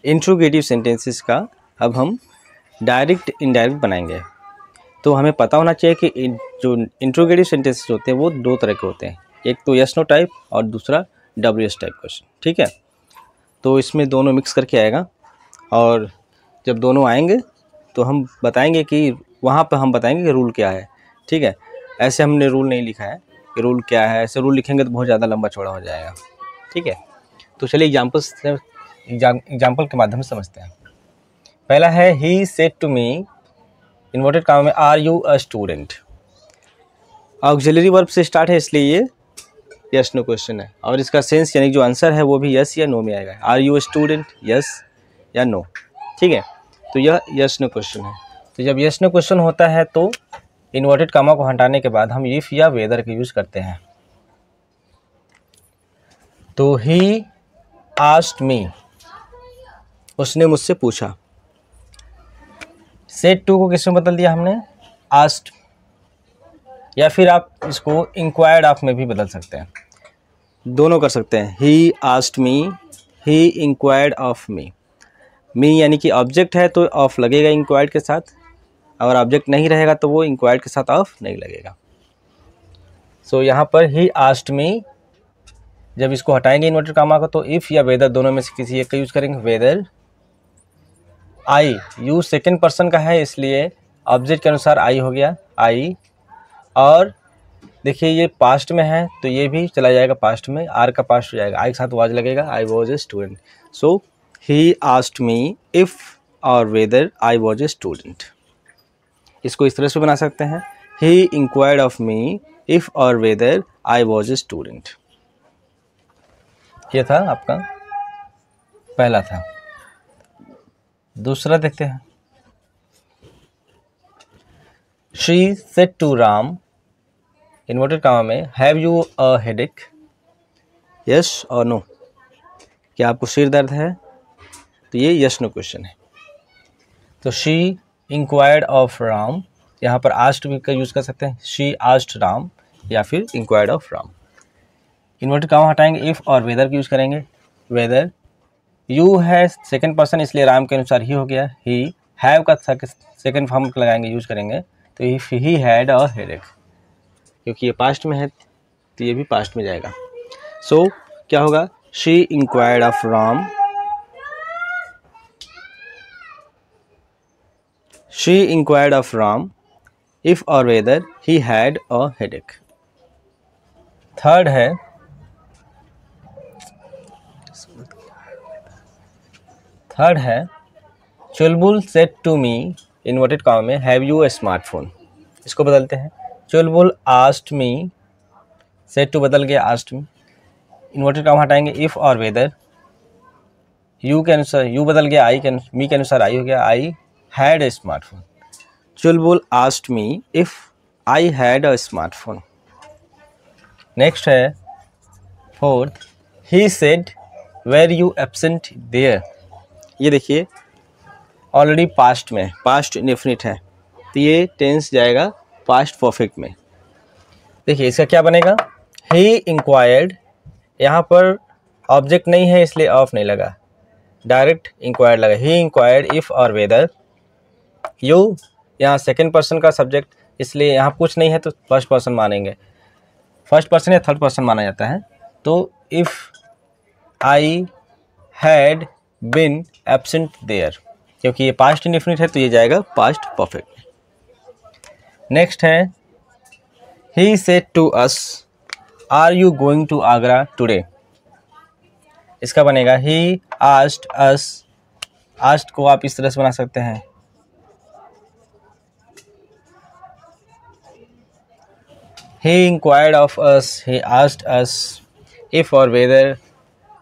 Interrogative sentences का अब हम डायरेक्ट इनडायरेक्ट बनाएंगे। तो हमें पता होना चाहिए कि जो इंट्रोगेटिव सेंटेंसेस होते हैं वो दो तरह के होते हैं, एक तो यस नो टाइप और दूसरा WS टाइप क्वेश्चन। ठीक है, तो इसमें दोनों मिक्स करके आएगा और जब दोनों आएंगे तो हम बताएंगे कि वहाँ पर हम बताएंगे कि रूल क्या है। ठीक है, ऐसे हमने रूल नहीं लिखा है कि रूल क्या है, ऐसे रूल लिखेंगे तो बहुत ज़्यादा लंबा चौड़ा हो जाएगा। ठीक है, तो चलिए एग्जाम्पल के माध्यम से समझते हैं। पहला है he said to me, inverted comma में are you a student. Auxiliary verb से स्टार्ट है इसलिए ये यस नो क्वेश्चन है और इसका सेंस यानी जो आंसर है वो भी यस या नो में आएगा। Are you a student, yes या नो। ठीक है, तो यह यस नो क्वेश्चन है। तो जब यस नो क्वेश्चन होता है तो इन्वर्टेड कॉमा को हटाने के बाद हम इफ या वेदर का यूज करते हैं। तो ही आस्क्ड मी, उसने मुझसे पूछा। सेड टू को किस में बदल दिया हमने, आस्क्ड, या फिर आप इसको इंक्वायर्ड ऑफ में भी बदल सकते हैं, दोनों कर सकते हैं। He asked me, he inquired of me. Me यानी कि ऑब्जेक्ट है तो ऑफ लगेगा इंक्वायर्ड के साथ, अगर ऑब्जेक्ट नहीं रहेगा तो वो इंक्वायर्ड के साथ ऑफ नहीं लगेगा। सो यहाँ पर ही आस्क्ड मी, जब इसको हटाएंगे इन्वर्टेड कॉमा को तो इफ़ या वेदर दोनों में से किसी एक का यूज़ करेंगे। Whether I, you second person का है इसलिए ऑब्जेक्ट के अनुसार आई हो गया, आई। और देखिए ये पास्ट में है तो ये भी चला जाएगा पास्ट में, आर का पास्ट हो जाएगा, आई के साथ वाज लगेगा, I was a student. So he asked me if और whether I was a student. इसको इस तरह से बना सकते हैं, he inquired of me if और whether I was a student. ये था आपका पहला था। दूसरा देखते हैं। She said to Ram, inverted comma में have you a headache, yes और नो, क्या आपको सिर दर्द है, तो ये यस नो क्वेश्चन है। तो शी इंक्वायर्ड ऑफ राम, यहाँ पर आस्क्ड भी का यूज़ कर सकते हैं, शी आस्क्ड राम या फिर inquired of Ram. Inverted comma हटाएंगे, इफ़ और वेदर का यूज़ करेंगे। वेदर, यू है सेकंड पर्सन इसलिए राम के अनुसार ही हो गया, ही। हैव का सेकंड फॉर्म लगाएंगे, यूज़ करेंगे, तो if he had a headache, क्योंकि ये पास्ट में है तो ये भी पास्ट में जाएगा। सो क्या होगा, she inquired of Ram, she inquired of Ram if और whether he had a headache. Third है Chulbul said to me, inverted comma में हैव यू अ स्मार्टफोन। इसको बदलते हैं, Chulbul asked me, said to बदल गया आस्क्ड मी, इन्वर्टेड कॉमा हटाएंगे, इफ़ और वेदर, यू के अनुसार यू बदल गया आई के, मी के अनुसार आई हो गया, I had a smartphone. Chulbul asked me if I had a smartphone. Next है fourth, he said were you absent there. ये देखिए ऑलरेडी पास्ट में, पास्ट इंडेफिनिट है तो ये टेंस जाएगा पास्ट परफेक्ट में। देखिए इसका क्या बनेगा, ही इंक्वायर्ड, यहाँ पर ऑब्जेक्ट नहीं है इसलिए ऑफ नहीं लगा, डायरेक्ट इंक्वायर्ड लगा। ही इंक्वायर्ड इफ़ और वेदर, यू यहाँ सेकेंड पर्सन का सब्जेक्ट इसलिए यहाँ कुछ नहीं है तो फर्स्ट पर्सन मानेंगे, फर्स्ट पर्सन या थर्ड पर्सन माना जाता है। तो if I had been absent there, क्योंकि ये पास्ट इंडेफिनिट है तो ये जाएगा पास्ट परफेक्ट। नेक्स्ट है he said to us are you going to Agra today. इसका बनेगा ही आस्क्ड अस, आस्क्ड को आप इस तरह से बना सकते हैं, he inquired of us, he asked us if और वेदर,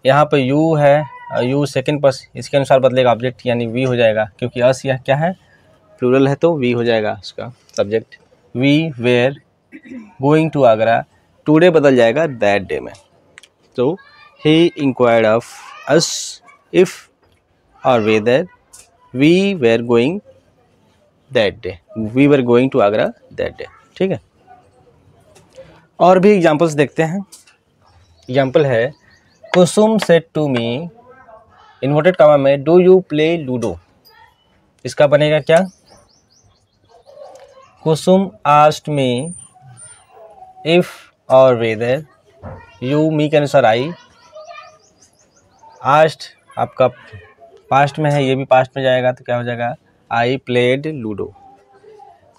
यहाँ पर यू है, यू सेकेंड पर्सन, इसके अनुसार बदलेगा ऑब्जेक्ट यानी वी हो जाएगा, क्योंकि अस यह क्या है प्लूरल है तो वी हो जाएगा उसका subject. We were going to Agra, today बदल जाएगा दैट डे में। तो he inquired of us if और whether we were going that day, we were going to Agra that day. ठीक है, और भी एग्जाम्पल्स देखते हैं। एग्जाम्पल है Kusum said to me, inverted comma में डू यू प्ले लूडो, इसका बनेगा क्या? कुसुम आस्क्ड मी इफ और वेदर, यू मी के अनुसार आई, आस्ट आपका पास्ट में है, ये भी पास्ट में जाएगा तो क्या हो जाएगा? I played Ludo.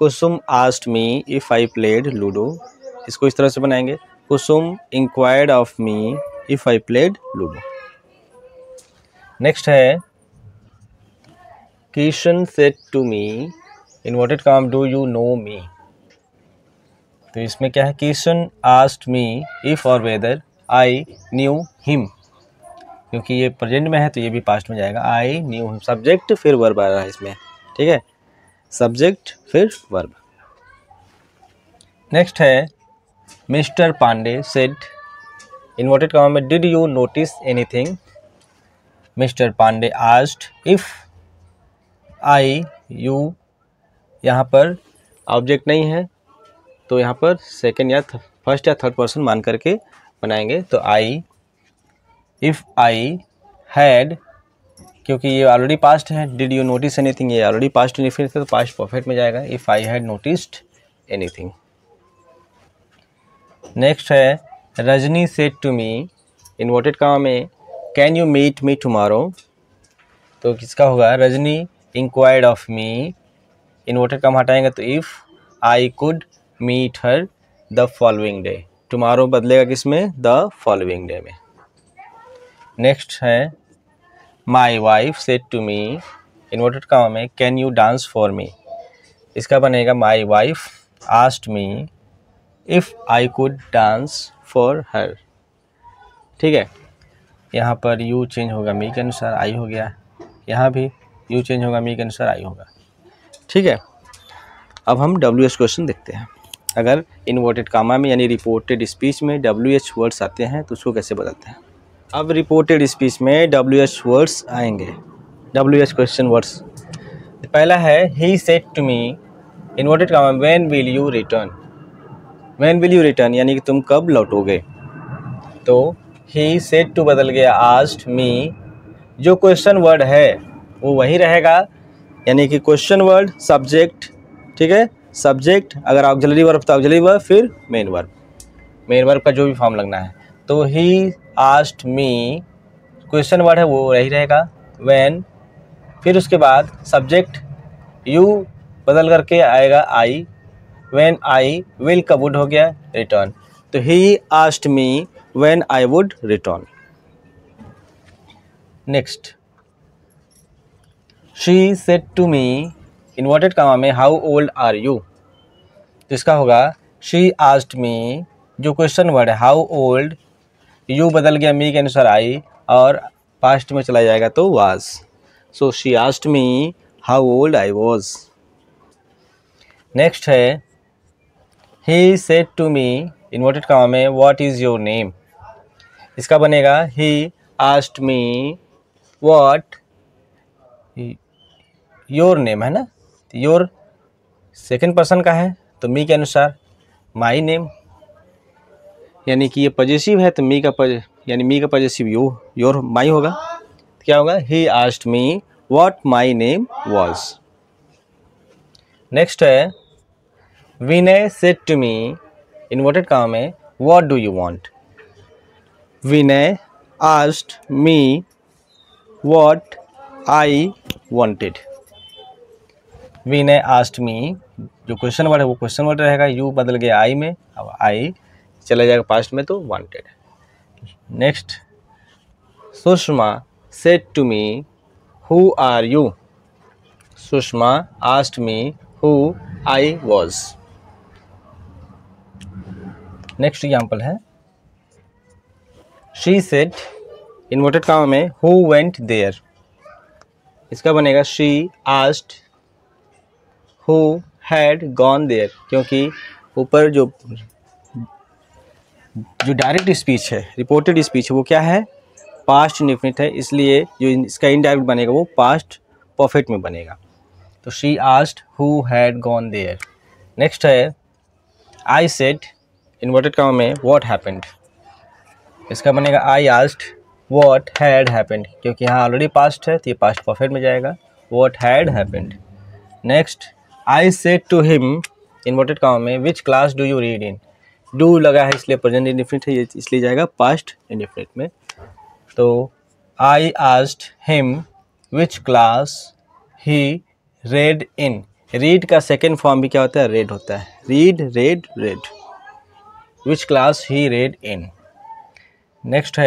Kusum asked me if I played Ludo, इसको इस तरह से बनाएंगे, Kusum inquired of me if I played Ludo. Next है Kishan said to me inverted comma do you know me, तो इसमें क्या है? किशन आस्क्ड मी इफ और वेदर आई न्यू हिम, क्योंकि ये प्रेजेंट में है तो ये भी पास्ट में जाएगा, आई न्यू हिम, सब्जेक्ट फिर वर्ब आ रहा है इसमें, ठीक है, सब्जेक्ट फिर वर्ब। नेक्स्ट है mister Pandey said inverted comma में did you notice anything, mister Pandey asked if I you, यहाँ पर ऑब्जेक्ट नहीं है तो यहाँ पर सेकंड या फर्स्ट या थर्ड पर्सन मान करके बनाएंगे, तो आई, इफ़ आई हैड, क्योंकि ये ऑलरेडी पास्ट है, डिड यू नोटिस एनीथिंग ये ऑलरेडी पास्ट इंडिफिनिट है तो पास्ट परफेक्ट में जाएगा, if I had noticed anything. Next है Rajni said to me inverted comma में can you meet me tomorrow, तो किसका होगा? Rajni inquired of me, inverted comma हटाएंगे तो if I could meet her the following day, tomorrow बदलेगा किसमें? द फॉलोइंग डे में। नेक्स्ट है my wife said to me inverted comma में can you dance for me, इसका बनेगा my wife asked me if I could dance for her, ठीक है, यहाँ पर यू चेंज होगा मी के अनुसार आई हो गया, यहाँ भी यू चेंज होगा मी के अनुसार आई होगा, ठीक है। अब हम WH क्वेश्चन देखते हैं। अगर इन्वर्टेड कामा में यानी रिपोर्टेड स्पीच में WH वर्ड्स आते हैं तो उसको कैसे बदलते हैं। अब रिपोर्टेड स्पीच में WH वर्ड्स आएंगे, WH क्वेश्चन वर्ड्स। पहला है he said to me inverted comma when will you return, when will you return यानी कि तुम कब लौटोगे, तो ही सेड टू बदल गया आस्क्ड मी, जो क्वेश्चन वर्ड है वो वही रहेगा, यानी कि क्वेश्चन वर्ड सब्जेक्ट, ठीक है, सब्जेक्ट अगर ऑक्सिलरी वर्ब तो ऑक्सिलरी वर्ब फिर मेन वर्ब, मेन वर्ब का जो भी फॉर्म लगना है, तो he asked me question word है वो वही रहेगा, व्हेन, फिर उसके बाद सब्जेक्ट यू बदल करके आएगा आई, व्हेन आई, विल का वुड हो गया, रिटर्न, तो he asked me when I would return. Next she said to me inverted comma में हाउ ओल्ड आर यू, तो इसका होगा शी आस्क्ड मी, जो क्वेश्चन वर्ड है हाउ ओल्ड, यू बदल गया मी के अनुसार आई और पास्ट में चला जाएगा तो was, so she asked me how old I was. Next है he said to me inverted comma में व्हाट इज़ योर नेम, इसका बनेगा he asked me what your name, है ना, योर सेकंड पर्सन का है तो मी के अनुसार माई नेम, यानी कि ये पॉजेसिव है तो मी का यानी मी का पॉजेसिव योर माई होगा, तो क्या होगा ही asked me what my name was. Next है Vinay said to me inverted comma में what do you want, Vinay asked me what I wanted, Vinay asked me, जो क्वेश्चन वर्ड है वो क्वेश्चन वर्ड रहेगा, यू बदल गया आई में, अब आई चला जाएगा पास्ट में तो wanted. Next Sushma said to me who are you, Sushma asked me who I was. Next example है शी सेड इन्वर्टेड कामा में हु वेंट देयर, इसका बनेगा she asked who had gone there, क्योंकि ऊपर जो डायरेक्ट स्पीच है, रिपोर्टेड स्पीच है, वो क्या है, पास्ट इंडेफिनिट है, इसलिए जो इसका इनडायरेक्ट बनेगा वो पास्ट परफेक्ट में बनेगा, तो she asked who had gone there. Next है आई सेड इन्वर्टेड कामा में व्हाट हैपेंड, इसका बनेगा I asked what had happened, क्योंकि यहाँ ऑलरेडी पास्ट है तो ये पास्ट परफेक्ट में जाएगा, what had happened. Next, I said to him inverted comma में which class do you read in. do लगा है इसलिए प्रेजेंट इंडेफिनिट है, ये इसलिए जाएगा पास्ट इंडेफिनिट में. तो I asked him which class he read in. Read का सेकेंड फॉर्म भी क्या होता है, रेड होता है. Read, read, read. Which class he read in. Next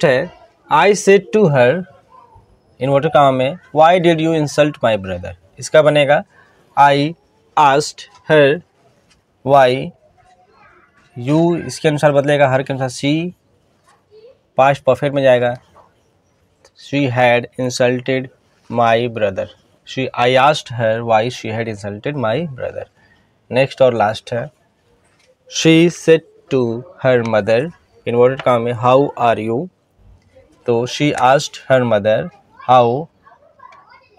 है I said to her inverted comma में why did you insult my brother. इसका बनेगा I asked her why. You इसके अनुसार बदलेगा, हर के अनुसार सी पास्ट परफेक्ट में जाएगा. She had insulted my brother. I asked her why she had insulted my brother. Next और लास्ट है she said to her mother inverted comma में हाउ आर यू. तो she asked her mother how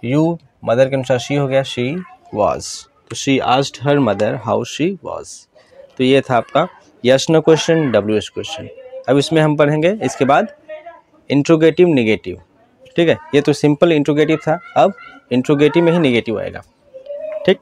you, mother के अनुसार she हो गया, she was. तो she asked her mother how she was. तो ये था आपका yes no question, WH question. अब इसमें हम पढ़ेंगे इसके बाद इंट्रोगेटिव निगेटिव. ठीक है, ये तो सिंपल इंट्रोगेटिव था, अब इंट्रोगेटिव में ही निगेटिव आएगा. ठीक.